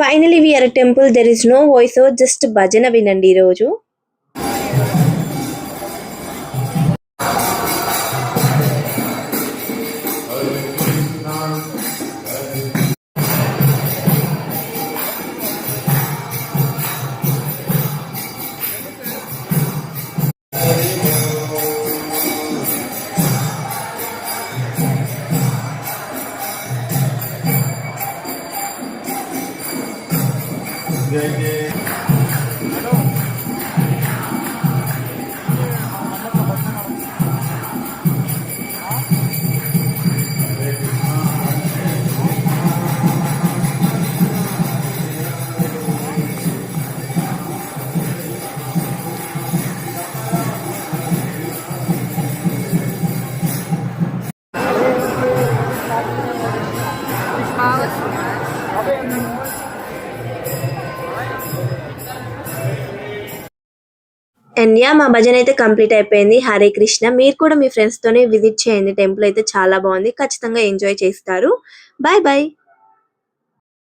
Finally we are a temple. There is no voice over, just భజన వినండి ఈరోజు. And yeah, మా భజన అయితే కంప్లీట్ అయిపోయింది. హరే కృష్ణ. మీరు కూడా మీ ఫ్రెండ్స్ తోనే విజిట్ చేయండి. టెంపుల్ అయితే చాలా బాగుంది, ఖచ్చితంగా ఎంజాయ్ చేస్తారు. Bye bye.